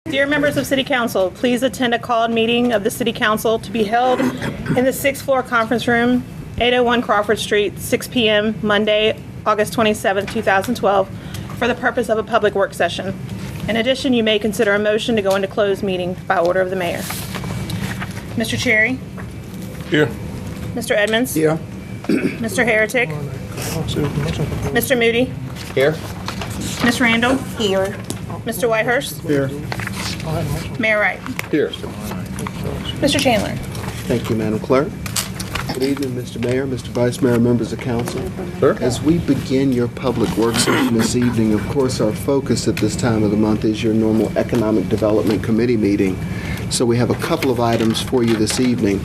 Dear members of City Council, please attend a called meeting of the City Council to be held in the 6th floor conference room, 801 Crawford Street, 6 p.m. Monday, August 27, 2012, for the purpose of a public work session. In addition, you may consider a motion to go into closed meeting by order of the mayor. Mr. Cherry? Here. Mr. Edmonds? Here. Mr. Heretic? Mr. Moody? Here. Ms. Randall? Here. Mr. Whitehurst? Here. Mayor Wright? Here. Mr. Chandler? Thank you, Madam Clerk. Good evening, Mr. Mayor, Mr. Vice Mayor, members of council. Sir? As we begin your public work session this evening, of course, our focus at this time of the month is your normal Economic Development Committee meeting. So we have a couple of items for you this evening.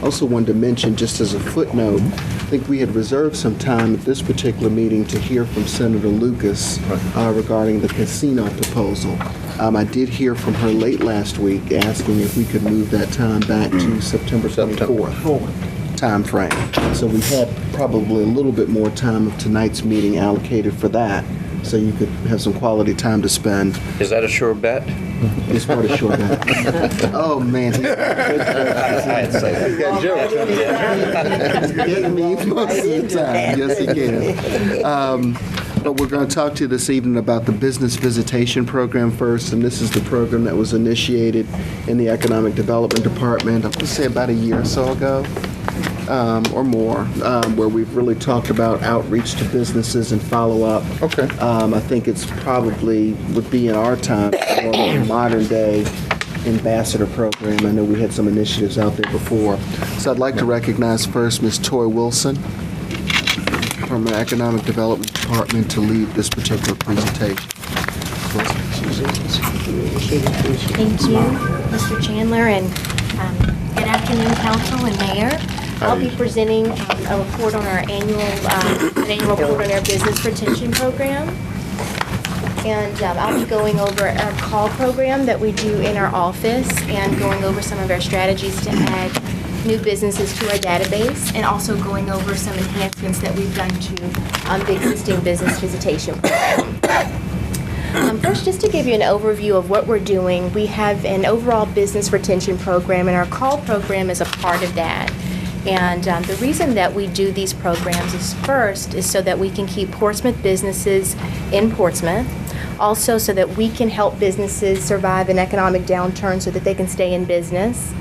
Also wanted to mention, just as a footnote, I think we had reserved some time at this particular meeting to hear from Senator Lucas regarding the casino proposal. I did hear from her late last week asking if we could move that time back to September 24th time frame. So we had probably a little bit more time of tonight's meeting allocated for that, so you could have some quality time to spend. Is that a sure bet? It's part of short bet. Oh, man. I had to say that. He's getting me most of the time. Yes, he can. But we're going to talk to you this evening about the Business Visitation Program first, and this is the program that was initiated in the Economic Development Department, I would say about a year or so ago, or more, where we've really talked about outreach to businesses and follow-up. Okay. I think it's probably, would be in our time, more of a modern-day ambassador program. I know we had some initiatives out there before. So I'd like to recognize first Ms. Toy Wilson from the Economic Development Department to lead this particular presentation. Thank you, Mr. Chandler, and good afternoon, Council and Mayor. I'll be presenting a report on our annual report on our business retention program. And I'll be going over our call program that we do in our office and going over some of our strategies to add new businesses to our database, and also going over some enhancements that we've done to the existing business visitation program. First, just to give you an overview of what we're doing, we have an overall business retention program, and our call program is a part of that. And the reason that we do these programs is so that we can keep Portsmouth businesses in Portsmouth. Also, so that we can help businesses survive an economic downturn so that they can stay in business.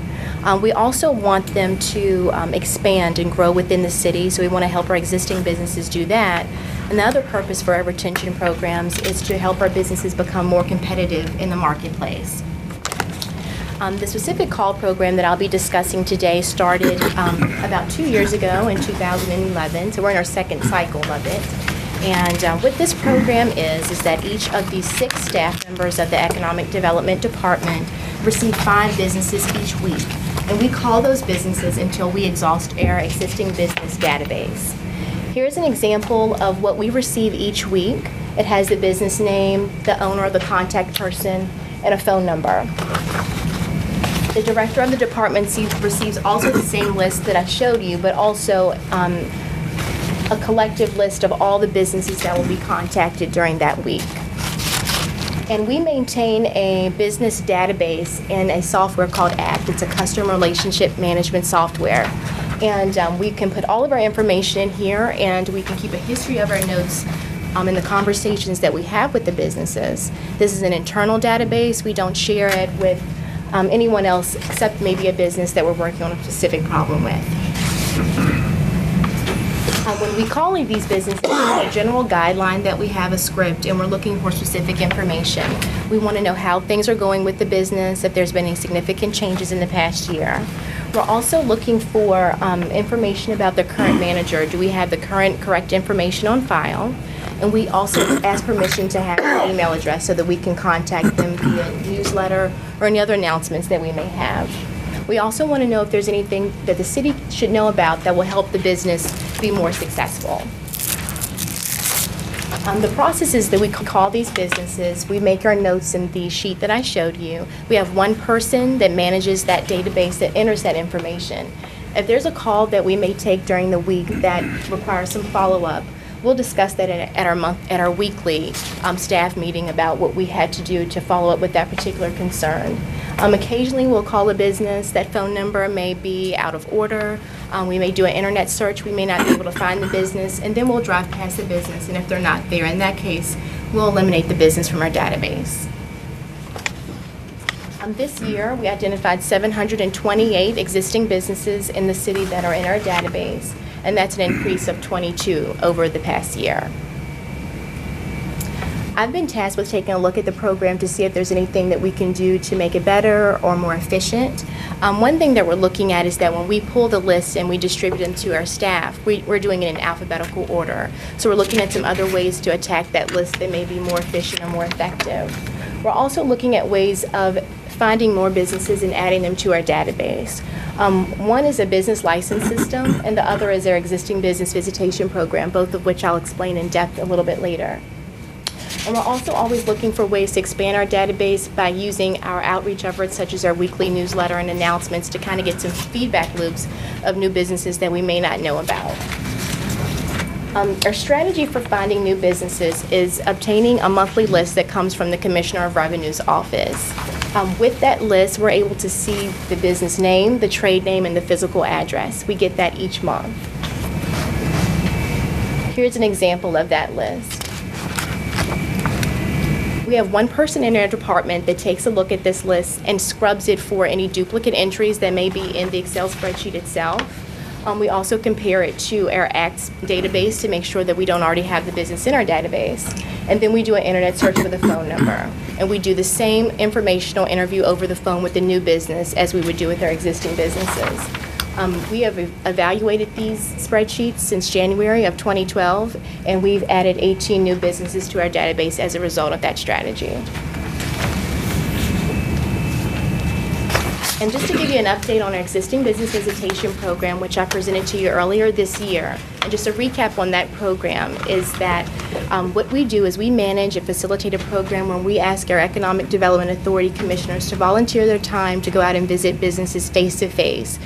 We also want them to expand and grow within the city, so we want to help our existing businesses do that. And the other purpose for our retention programs is to help our businesses become more competitive in the marketplace. The specific call program that I'll be discussing today started about 2 years ago in 2011, so we're in our second cycle of it. And what this program is that each of the 6 staff members of the Economic Development Department receive 5 businesses each week. And we call those businesses until we exhaust our existing business database. Here's an example of what we receive each week. It has the business name, the owner, the contact person, and a phone number. The director of the department receives also the same list that I showed you, but also a collective list of all the businesses that will be contacted during that week. And we maintain a business database in a software called ACT. It's a customer relationship management software. And we can put all of our information in here, and we can keep a history of our notes in the conversations that we have with the businesses. This is an internal database. We don't share it with anyone else except maybe a business that we're working on a specific problem with. When we call these businesses, a general guideline that we have a script, and we're looking for specific information. We want to know how things are going with the business, if there's been any significant changes in the past year. We're also looking for information about the current manager. Do we have the correct information on file? And we also ask permission to have an email address so that we can contact them via newsletter or any other announcements that we may have. We also want to know if there's anything that the city should know about that will help the business be more successful. The process is that we call these businesses, we make our notes in the sheet that I showed you. We have one person that manages that database that enters that information. If there's a call that we may take during the week that requires some follow-up, we'll discuss that at our weekly staff meeting about what we had to do to follow up with that particular concern. Occasionally, we'll call a business. That phone number may be out of order. We may do an internet search. We may not be able to find the business, and then we'll drive past the business, and if they're not there, in that case, we'll eliminate the business from our database. This year, we identified 728 existing businesses in the city that are in our database, and that's an increase of 22 over the past year. I've been tasked with taking a look at the program to see if there's anything that we can do to make it better or more efficient. One thing that we're looking at is that when we pull the lists and we distribute them to our staff, we're doing it in alphabetical order. So we're looking at some other ways to attack that list that may be more efficient or more effective. We're also looking at ways of finding more businesses and adding them to our database. One is a business license system, and the other is our existing business visitation program, both of which I'll explain in depth a little bit later. And we're also always looking for ways to expand our database by using our outreach efforts, such as our weekly newsletter and announcements, to kind of get some feedback loops of new businesses that we may not know about. Our strategy for finding new businesses is obtaining a monthly list that comes from the Commissioner of Revenue's office. With that list, we're able to see the business name, the trade name, and the physical address. We get that each month. Here's an example of that list. We have one person in our department that takes a look at this list and scrubs it for any duplicate entries that may be in the Excel spreadsheet itself. We also compare it to our ACTS database to make sure that we don't already have the business in our database. And then we do an internet search for the phone number. And we do the same informational interview over the phone with the new business as we would do with our existing businesses. We have evaluated these spreadsheets since January of 2012, and we've added 18 new businesses to our database as a result of that strategy. And just to give you an update on our existing business visitation program, which I presented to you earlier this year, and just a recap on that program is that what we do is we manage and facilitate a program where we ask our Economic Development Authority commissioners to volunteer their time to go out and visit businesses face-to-face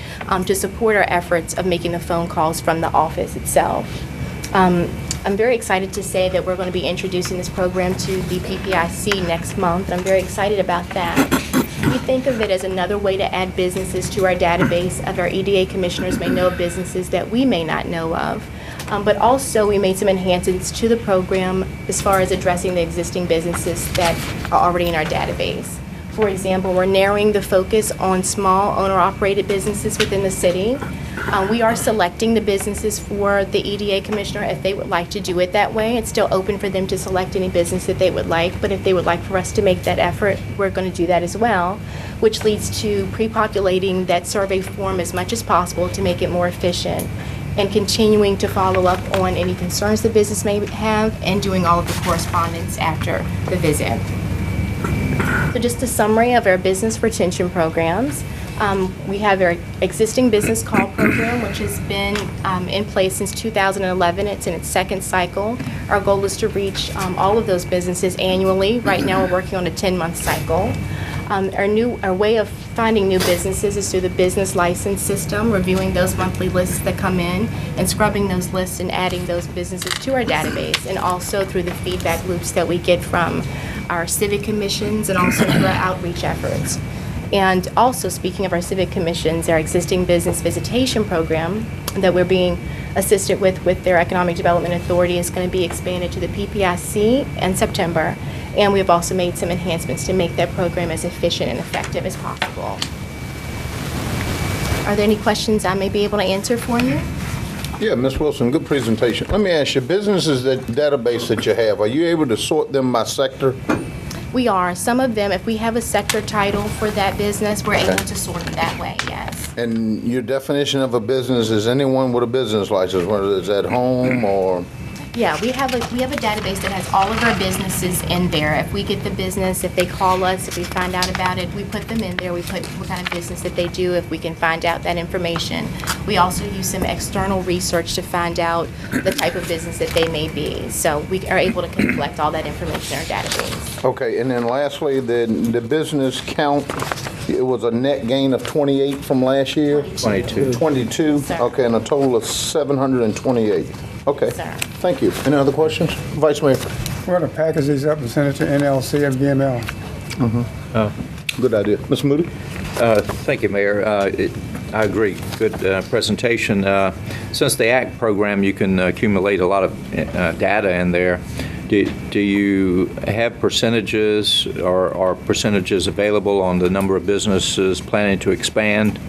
to support our efforts of making the phone calls from the office itself. I'm very excited to say that we're going to be introducing this program to the PPIC next month. I'm very excited about that. We think of it as another way to add businesses to our database of our EDA commissioners may know of businesses that we may not know of. But also we made some enhancements to the program as far as addressing the existing businesses that are already in our database. For example, we're narrowing the focus on small owner-operated businesses within the city. We are selecting the businesses for the EDA commissioner if they would like to do it that way. It's still open for them to select any business that they would like, but if they would like for us to make that effort, we're going to do that as well, which leads to pre-populating that survey form as much as possible to make it more efficient, and continuing to follow up on any concerns the business may have, and doing all of the correspondence after the visit. So just a summary of our business retention programs. We have our existing business call program, which has been in place since 2011. It's in its second cycle. Our goal is to reach all of those businesses annually. Right now, we're working on a 10-month cycle. Our way of finding new businesses is through the business license system, reviewing those monthly lists that come in and scrubbing those lists and adding those businesses to our database, and also through the feedback loops that we get from our civic commissions and also through our outreach efforts. And also, speaking of our civic commissions, our existing business visitation program that we're being assisted with their Economic Development Authority is going to be expanded to the PPIC in September. And we've also made some enhancements to make that program as efficient and effective as possible. Are there any questions I may be able to answer for you? Yeah, Ms. Wilson, good presentation. Let me ask you, businesses that database that you have, are you able to sort them by sector? We are. Some of them, if we have a sector title for that business, we're able to sort them that way, yes. And your definition of a business is anyone with a business license, whether it's at home or... Yeah, we have a database that has all of our businesses in there. If we get the business, if they call us, if we find out about it, we put them in there. We put what kind of business that they do if we can find out that information. We also use some external research to find out the type of business that they may be. So we are able to collect all that information in our database. Okay, and then lastly, the business count, it was a net gain of 28 from last year? 22. 22? Sir. Okay, and a total of 728. Okay. Sir. Thank you. Any other questions? Vice Mayor? We're going to package these up and send it to NLC and VML. Good idea. Mr. Moody? Thank you, Mayor. I agree. Good presentation. Since the ACT program, you can accumulate a lot of data in there. Do you have percentages or are percentages available on the number of businesses planning to expand,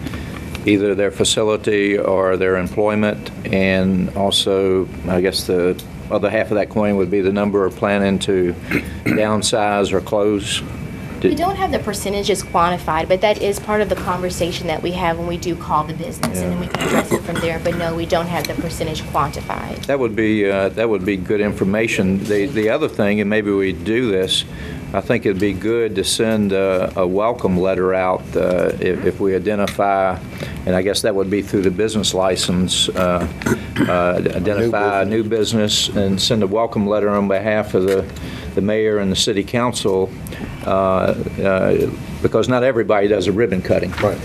either their facility or their employment? And also, I guess the other half of that coin would be the number of planning to downsize or close. We don't have the percentages quantified, but that is part of the conversation that we have when we do call the business, and then we can address it from there. But no, we don't have the percentage quantified. That would be good information. The other thing, and maybe we do this, I think it'd be good to send a welcome letter out if we identify, and I guess that would be through the business license, identify a new business and send a welcome letter on behalf of the mayor and the city council, because not everybody does a ribbon cutting. Right.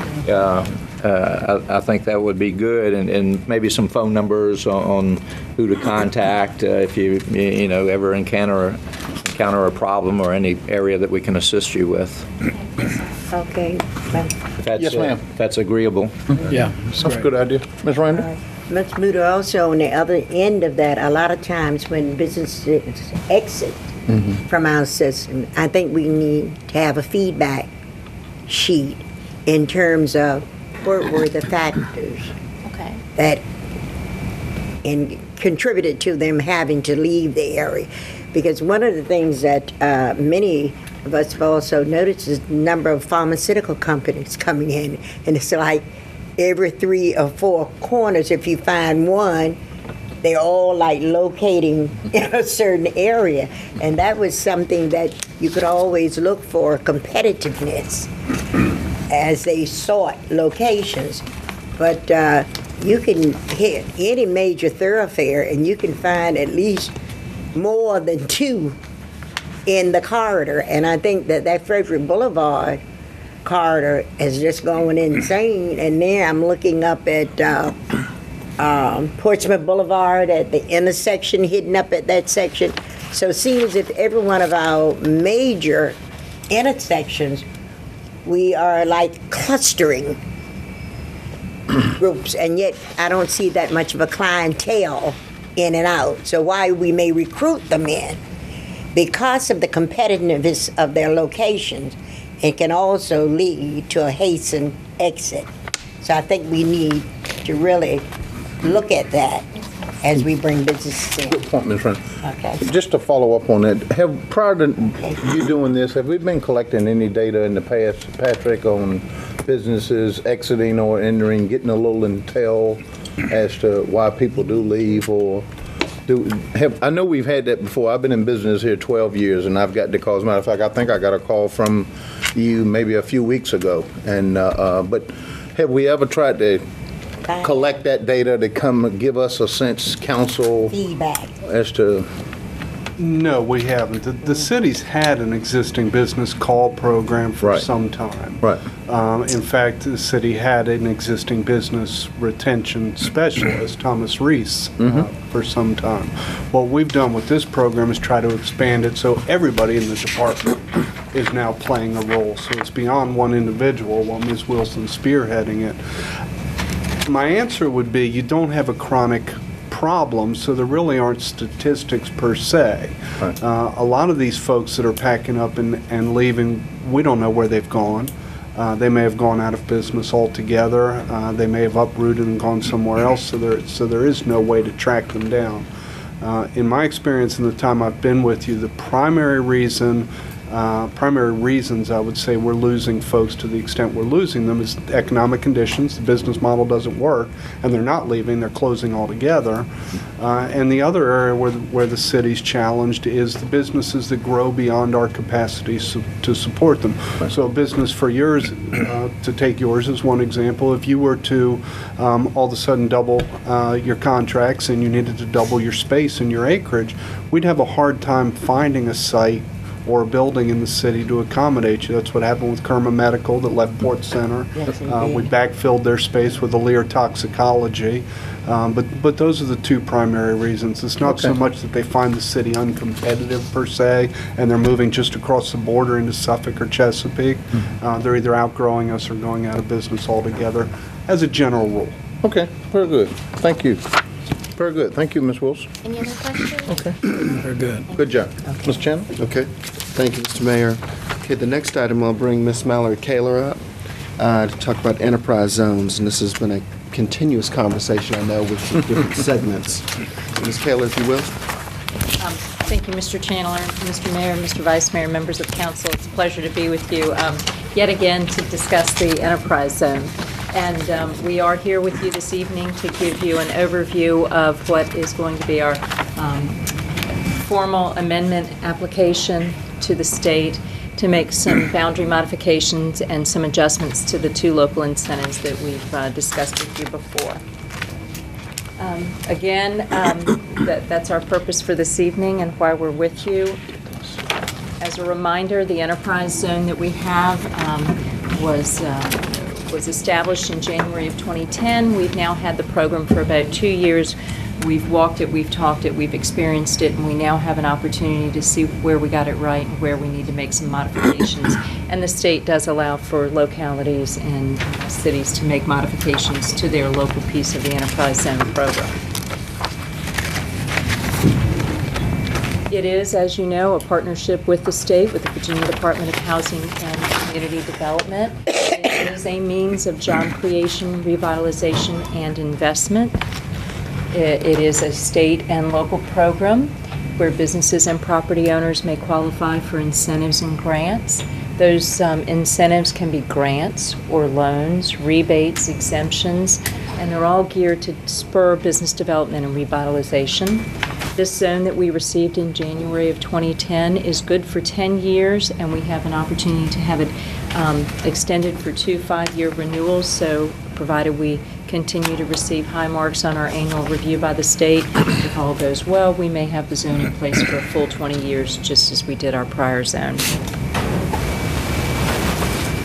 I think that would be good, and maybe some phone numbers on who to contact if you ever encounter a problem or any area that we can assist you with. Okay. If that's, Yes, ma'am. if that's agreeable. Yeah. That's a good idea. Ms. Randall? Ms. Muda, also on the other end of that, a lot of times when businesses exit from our system, I think we need to have a feedback sheet in terms of what were the factors Okay. that contributed to them having to leave the area. Because one of the things that many of us have also noticed is the number of pharmaceutical companies coming in. And it's like every 3 or 4 corners, if you find one, they're all like locating in a certain area. And that was something that you could always look for, competitiveness, as they sought locations. But you can hit any major thoroughfare and you can find at least more than 2 in the corridor. And I think that Frederick Boulevard corridor is just going insane. And then I'm looking up at Portsmouth Boulevard at the intersection, hitting up at that section. So it seems if every one of our major intersections, we are like clustering groups, and yet I don't see that much of a clientele in and out. So why we may recruit them in, because of the competitiveness of their locations, it can also lead to a hastened exit. So I think we need to really look at that as we bring businesses in. Good point, Ms. Randall. Okay. Just to follow up on that, prior to you doing this, have we been collecting any data in the past, Patrick, on businesses exiting or entering, getting a little intel as to why people do leave, or I know we've had that before. I've been in business here 12 years, and I've got the calls. As a matter of fact, I think I got a call from you maybe a few weeks ago. And but have we ever tried to collect that data to come give us a sense, council, Feedback. as to? No, we haven't. The city's had an existing business call program for Right. some time. Right. In fact, the city had an existing business retention specialist, Thomas Reese, for some time. What we've done with this program is try to expand it so everybody in the department is now playing a role. So it's beyond one individual while Ms. Wilson's spearheading it. My answer would be you don't have a chronic problem, so there really aren't statistics per se. Right. A lot of these folks that are packing up and leaving, we don't know where they've gone. They may have gone out of business altogether. They may have uprooted and gone somewhere else, so there is no way to track them down. In my experience in the time I've been with you, the primary reasons I would say we're losing folks to the extent we're losing them is economic conditions. The business model doesn't work, and they're not leaving, they're closing altogether. And the other area where the city's challenged is the businesses that grow beyond our capacity to support them. So a business for yours, to take yours as one example, if you were to all of a sudden double your contracts and you needed to double your space and your acreage, we'd have a hard time finding a site or a building in the city to accommodate you. That's what happened with Kerma Medical that left Port Center. Yes, We indeed. backfilled their space with Lear Toxicology. But those are the two primary reasons. It's not so Okay. much that they find the city uncompetitive per se, and they're moving just across the border into Suffolk or Chesapeake. They're either outgrowing us or going out of business altogether, as a general rule. Okay, very good. Thank you. Very good. Thank you, Ms. Wilson. Any other questions? Okay, Very good. good job. Ms. Chandler? Okay, thank you, Mr. Mayor. Okay, the next item, I'll bring Ms. Mallory Kaler up to talk about enterprise zones, and this has been a continuous conversation, I know, with the different segments. Ms. Kaler, if you will. Thank you, Mr. Chandler, Mr. Mayor, Mr. Vice Mayor, members of council. It's a pleasure to be with you yet again to discuss the enterprise zone. And we are here with you this evening to give you an overview of what is going to be our formal amendment application to the state to make some boundary modifications and some adjustments to the two local incentives that we've discussed with you before. Again, that's our purpose for this evening and why we're with you. As a reminder, the enterprise zone that we have was established in January of 2010. We've now had the program for about 2 years. We've walked it, we've talked it, we've experienced it, and we now have an opportunity to see where we got it right and where we need to make some modifications. And the state does allow for localities and cities to make modifications to their local piece of the enterprise zone program. It is, as you know, a partnership with the state, with the Virginia Department of Housing and Community Development. It is a means of job creation, revitalization, and investment. It is a state and local program where businesses and property owners may qualify for incentives and grants. Those incentives can be grants or loans, rebates, exemptions, and they're all geared to spur business development and revitalization. This zone that we received in January of 2010 is good for 10 years, and we have an opportunity to have it extended for 2 5-year renewals, so provided we continue to receive high marks on our annual review by the state, if all goes well, we may have the zone in place for a full 20 years, just as we did our prior zone.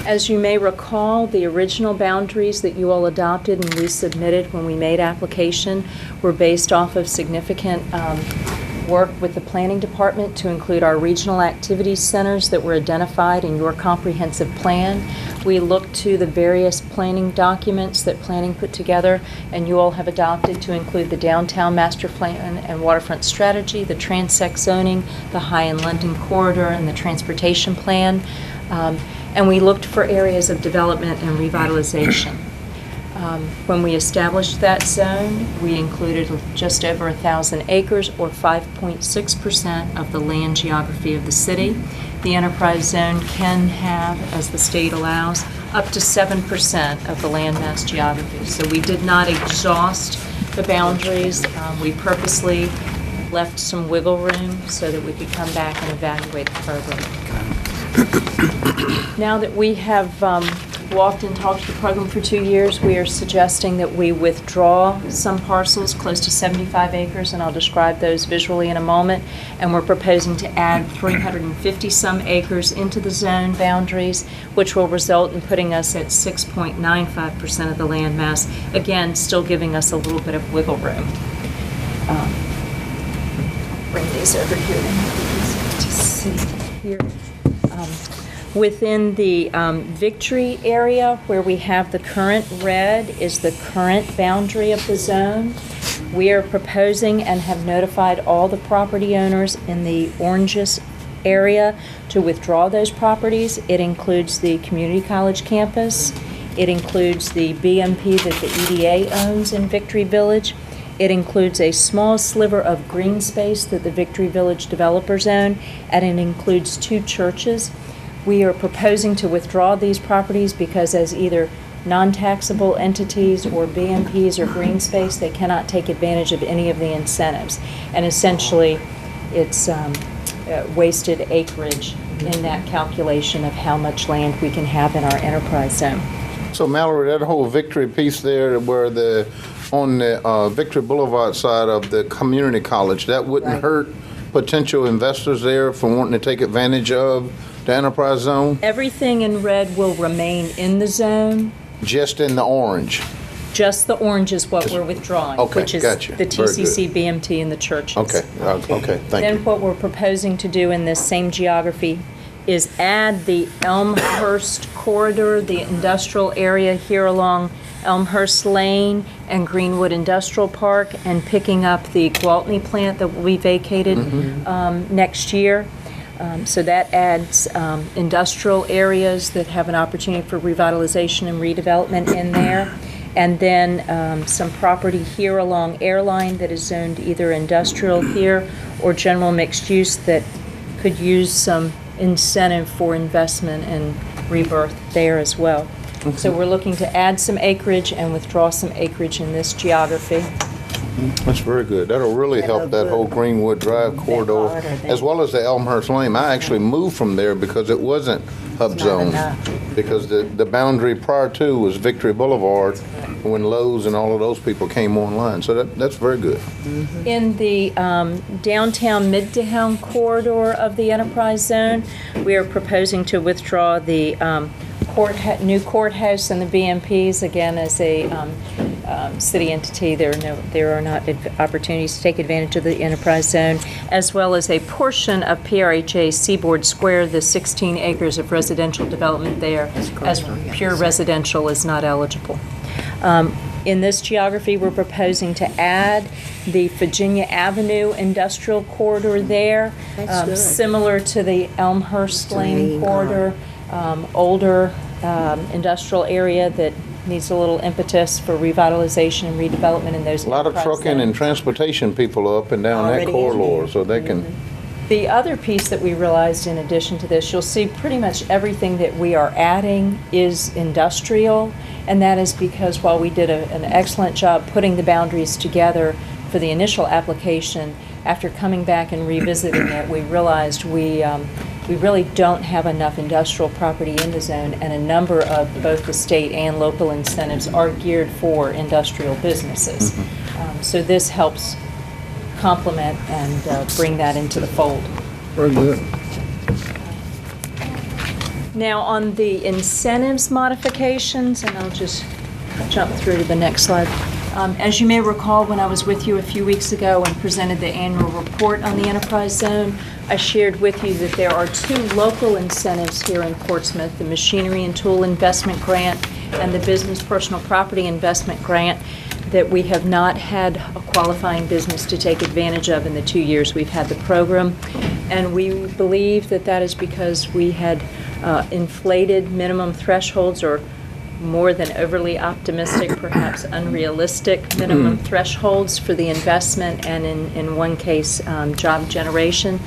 As you may recall, the original boundaries that you all adopted and we submitted when we made application were based off of significant work with the planning department to include our regional activities centers that were identified in your comprehensive plan. We looked to the various planning documents that planning put together and you all have adopted to include the downtown master plan and waterfront strategy, the transect zoning, the High-End London corridor, and the transportation plan. And we looked for areas of development and revitalization. When we established that zone, we included just over 1,000 acres, or 5.6% of the land geography of the city. The enterprise zone can have, as the state allows, up to 7% of the landmass geography. So we did not exhaust the boundaries. We purposely left some wiggle room so that we could come back and evaluate the program. Now that we have walked and talked the program for 2 years, we are suggesting that we withdraw some parcels close to 75 acres, and I'll describe those visually in a moment. And we're proposing to add 350-some acres into the zone boundaries, which will result in putting us at 6.95% of the land mass, again, still giving us a little bit of wiggle room. Bring these over here to see here. Within the Victory area, where we have the current red, is the current boundary of the zone. We are proposing and have notified all the property owners in the oranges area to withdraw those properties. It includes the community college campus. It includes the BMP that the EDA owns in Victory Village. It includes a small sliver of green space that the Victory Village developers own, and it includes 2 churches. We are proposing to withdraw these properties because as either non-taxable entities or BMPs or green space, they cannot take advantage of any of the incentives. And essentially, it's wasted acreage in that calculation of how much land we can have in our enterprise zone. So Mallory, that whole Victory piece there where on the Victory Boulevard side of the community college, that wouldn't Right. hurt potential investors there for wanting to take advantage of the enterprise zone? Everything in red will remain in the zone. Just in the orange? Just the orange is what we're withdrawing, Okay, which is gotcha. the Very good. TCC, BMT, and the churches. Okay, okay, thank Then you. what we're proposing to do in this same geography is add the Elmhurst corridor, the industrial area here along Elmhurst Lane and Greenwood Industrial Park, and picking up the Gwaltney plant that will be vacated next year. So that adds industrial areas that have an opportunity for revitalization and redevelopment in there. And then some property here along Airline that is zoned either industrial here or general mixed use that could use some incentive for investment and rebirth there as well. So we're looking to add some acreage and withdraw some acreage in this geography. That's very good. That'll really help that whole Greenwood Drive corridor, as well as the Elmhurst Lane. I actually moved from there because it wasn't hub zone. Because the boundary prior to was Victory Boulevard when Lowe's and all of those people came online. So that's very good. In the downtown Midtown corridor of the enterprise zone, we are proposing to withdraw the new courthouse and the BMPs, again, as a city entity. There are not opportunities to take advantage of the enterprise zone, as well as a portion of PRHA Seaboard Square, the 16 acres of residential development there, as pure residential is not eligible. In this geography, we're proposing to add the Virginia Avenue industrial corridor there, similar to the Elmhurst Lane corridor, older industrial area that needs a little impetus for revitalization and redevelopment in those. A lot of trucking and transportation people up and down that corridor, so they can. The other piece that we realized in addition to this, you'll see pretty much everything that we are adding is industrial, and that is because while we did an excellent job putting the boundaries together for the initial application, after coming back and revisiting it, we realized we really don't have enough industrial property in the zone, and a number of both the state and local incentives are geared for industrial businesses. So this helps complement and bring that into the fold. Very good. Now, on the incentives modifications, and I'll just jump through to the next slide. As you may recall, when I was with you a few weeks ago and presented the annual report on the enterprise zone, I shared with you that there are two local incentives here in Portsmouth, the Machinery and Tool Investment Grant and the Business Personal Property Investment Grant, that we have not had a qualifying business to take advantage of in the 2 years we've had the program. And we believe that that is because we had inflated minimum thresholds, or more than overly optimistic, perhaps unrealistic minimum thresholds for the investment, and in one case, job generation.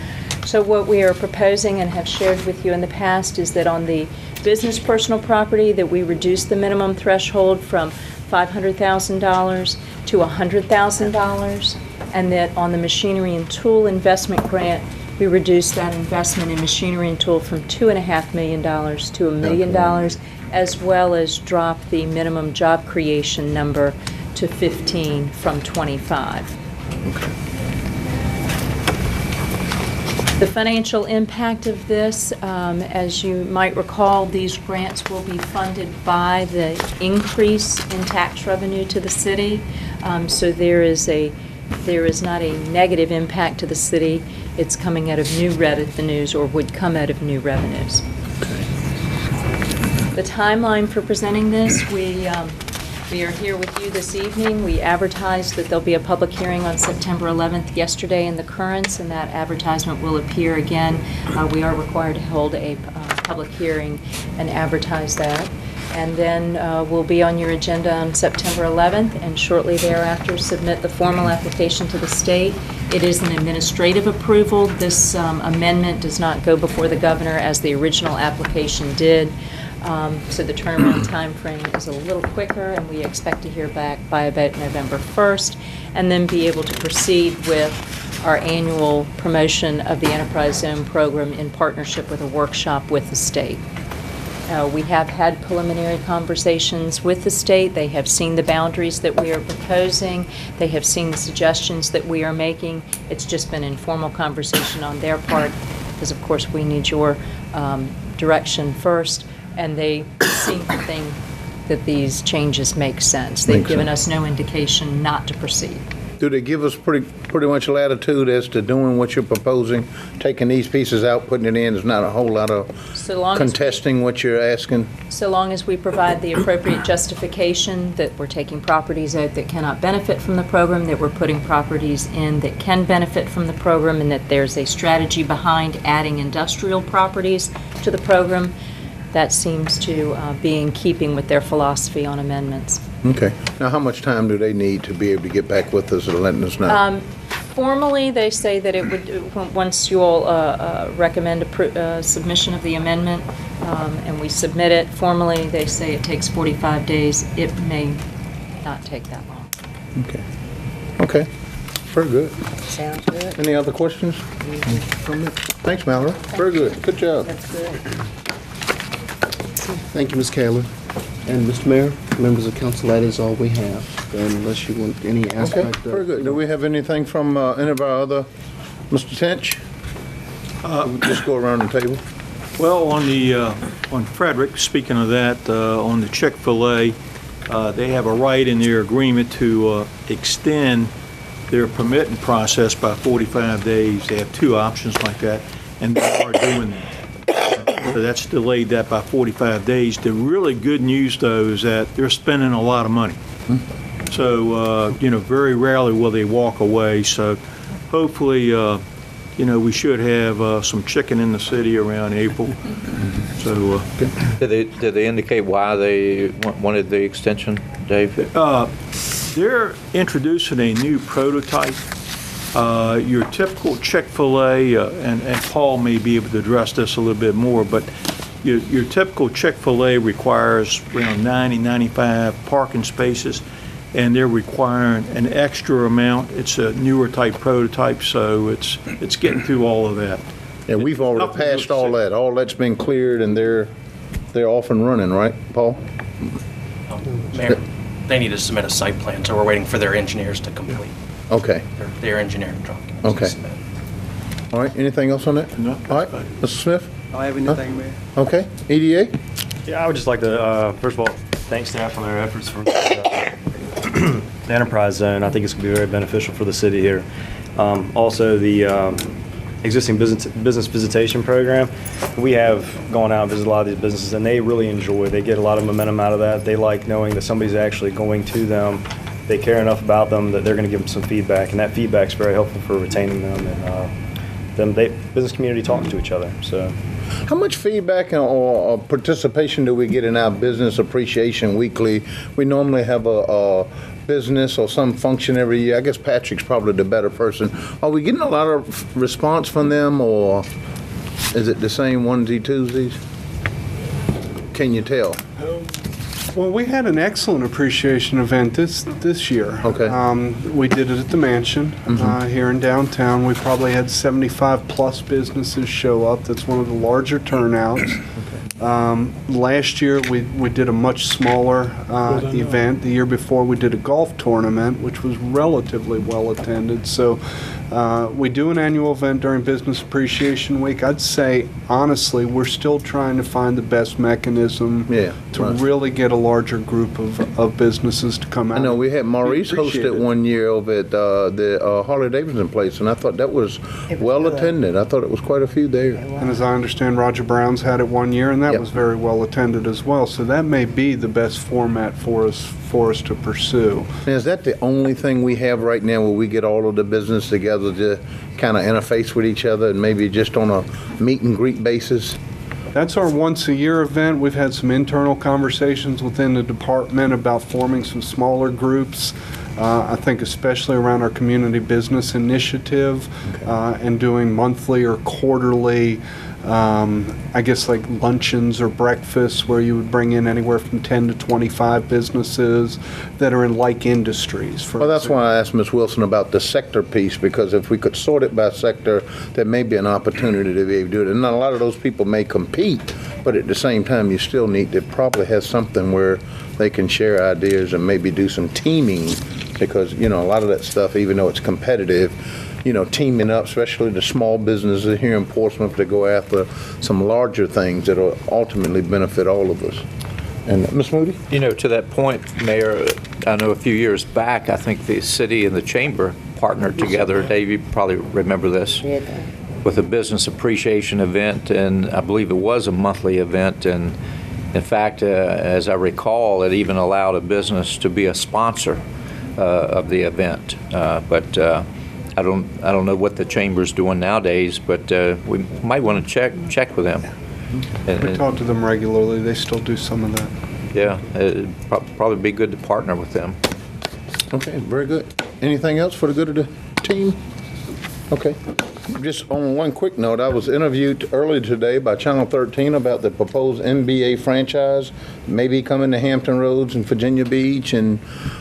So what we are proposing and have shared with you in the past is that on the business personal property, that we reduce the minimum threshold from $500,000 to $100,000, and that on the machinery and tool investment grant, we reduce that investment in machinery and tool from $2.5 million to $1 million, as well as drop the minimum job creation number to 15 from 25. The financial impact of this, as you might recall, these grants will be funded by the increase in tax revenue to the city. So there is not a negative impact to the city. It's coming out of new revenues, or would come out of new revenues. The timeline for presenting this, we are here with you this evening. We advertised that there'll be a public hearing on September 11th yesterday in the Currents, and that advertisement will appear again. We are required to hold a public hearing and advertise that. And then we'll be on your agenda on September 11th, and shortly thereafter submit the formal application to the state. It is an administrative approval. This amendment does not go before the governor as the original application did. So the turnaround time frame is a little quicker, and we expect to hear back by about November 1st, and then be able to proceed with our annual promotion of the Enterprise Zone program in partnership with a workshop with the state. We have had preliminary conversations with the state. They have seen the boundaries that we are proposing. They have seen the suggestions that we are making. It's just been informal conversation on their part, because of course we need your direction first, and they seem to think that these changes make sense. They've Makes given sense. us no indication not to proceed. Do they give us pretty much latitude as to doing what you're proposing? Taking these pieces out, putting it in, there's not a whole lot of So long as contesting what you're asking? So long as we provide the appropriate justification that we're taking properties out that cannot benefit from the program, that we're putting properties in that can benefit from the program, and that there's a strategy behind adding industrial properties to the program, that seems to be in keeping with their philosophy on amendments. Okay. Now, how much time do they need to be able to get back with us and letting us know? Formally, they say that it would, once you all recommend submission of the amendment, and we submit it, formally, they say it takes 45 days. It may not take that long. Okay. Okay. Very good. Sounds good. Any other questions? Thanks, Mallory. Very good. Good job. That's good. Thank you, Ms. Kaler. And Mr. Mayor, members of council, that is all we have, unless you want any Okay, aspect of... very good. Do we have anything from any of our other, Mr. Tench? We'll just go around the table. Well, on Frederick, speaking of that, on the Chick-fil-A, they have a right in their agreement to extend their permitting process by 45 days. They have two options like that, and they are doing that. So that's delayed that by 45 days. The really good news, though, is that they're spending a lot of money. So, very rarely will they walk away. So hopefully, we should have some chicken in the city around April. So, Did they indicate why they wanted the extension, Dave? they're introducing a new prototype. Your typical Chick-fil-A, and Paul may be able to address this a little bit more, but your typical Chick-fil-A requires around 95 parking spaces, and they're requiring an extra amount. It's a newer type prototype, so it's getting through all of that. Yeah, we've already passed all that. All that's been cleared, and they're off and running, right, Paul? Mayor, they need to submit a site plan, so we're waiting for their engineers to complete Okay. their engineering drawing. Okay. All right, anything else on that? No, All right, that's Mr. Smith? I don't have anything, Mayor. Okay, EDA? Yeah, I would just like to, first of all, thank staff on their efforts for the enterprise zone. I think it's going to be very beneficial for the city here. Also, the existing business visitation program, we have gone out and visited a lot of these businesses, and they really enjoy. They get a lot of momentum out of that. They like knowing that somebody's actually going to them. They care enough about them that they're going to give them some feedback, and that feedback's very helpful for retaining them, and business community talks to each other. So, How much feedback or participation do we get in our Business Appreciation Weekly? We normally have a business or some function every year. I guess Patrick's probably the better person. Are we getting a lot of response from them, or is it the same onesie Tuesdays? Can you tell? Well, we had an excellent appreciation event this year. Okay. We did it at the mansion here in downtown. We probably had 75-plus businesses show up. That's one of the larger turnouts. Last year, we did a much smaller event. The year before, we did a golf tournament, which was relatively well attended. So we do an annual event during Business Appreciation Week. I'd say, honestly, we're still trying to find the best mechanism to really get a larger group of businesses to come out. I know we had Maurice appreciate hosted it. one year over at the Harley Davidson place, and I thought that was well attended. I thought it was quite a few there. And as I understand, Roger Brown's had it one year, and that Yep. was very well attended as well. So that may be the best format for us to pursue. And is that the only thing we have right now where we get all of the business together to kind of interface with each other and maybe just on a meet and greet basis? That's our once-a-year event. We've had some internal conversations within the department about forming some smaller groups. I think especially around our community business initiative and doing monthly or quarterly I guess like luncheons or breakfasts where you would bring in anywhere from 10 to 25 businesses that are in like industries. For Well, that's example. why I asked Ms. Wilson about the sector piece, because if we could sort it by sector, there may be an opportunity to be able to do it. And a lot of those people may compete, But at the same time, you still need to probably have something where they can share ideas and maybe do some teaming, because, you know, a lot of that stuff, even though it's competitive, you know, teaming up, especially the small businesses here in Portsmouth, to go after some larger things that will ultimately benefit all of us. And Ms. Moody? You know, to that point, Mayor, I know a few years back, I think the city and the chamber partnered together. Dave, you probably remember this, with a business appreciation event, and I believe it was a monthly event. And in fact, as I recall, it even allowed a business to be a sponsor of the event. But I don't know what the chamber's doing nowadays, but we might want to check with them. We talk to them regularly. They still do some of that. Yeah, it'd probably be good to partner with them. Okay, very good. Anything else for the good of the team? Okay. Just on one quick note, I was interviewed earlier today by Channel 13 about the proposed NBA franchise, maybe coming to Hampton Roads and Virginia Beach, and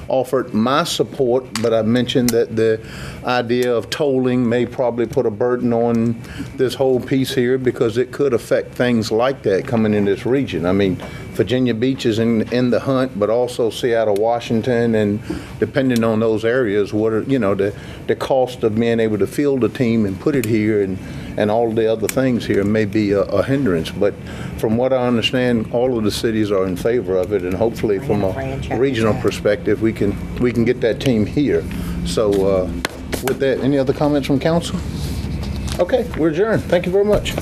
offered my support, but I mentioned that the idea of tolling may probably put a burden on this whole piece here, because it could affect things like that coming in this region. I mean, Virginia Beach is in the hunt, but also Seattle, Washington, and depending on those areas, what are, you know, the cost of being able to field a team and put it here and all the other things here may be a hindrance. But from what I understand, all of the cities are in favor of it, and hopefully from a regional perspective, we can get that team here. So with that, any other comments from council? Okay, we're adjourned. Thank you very much.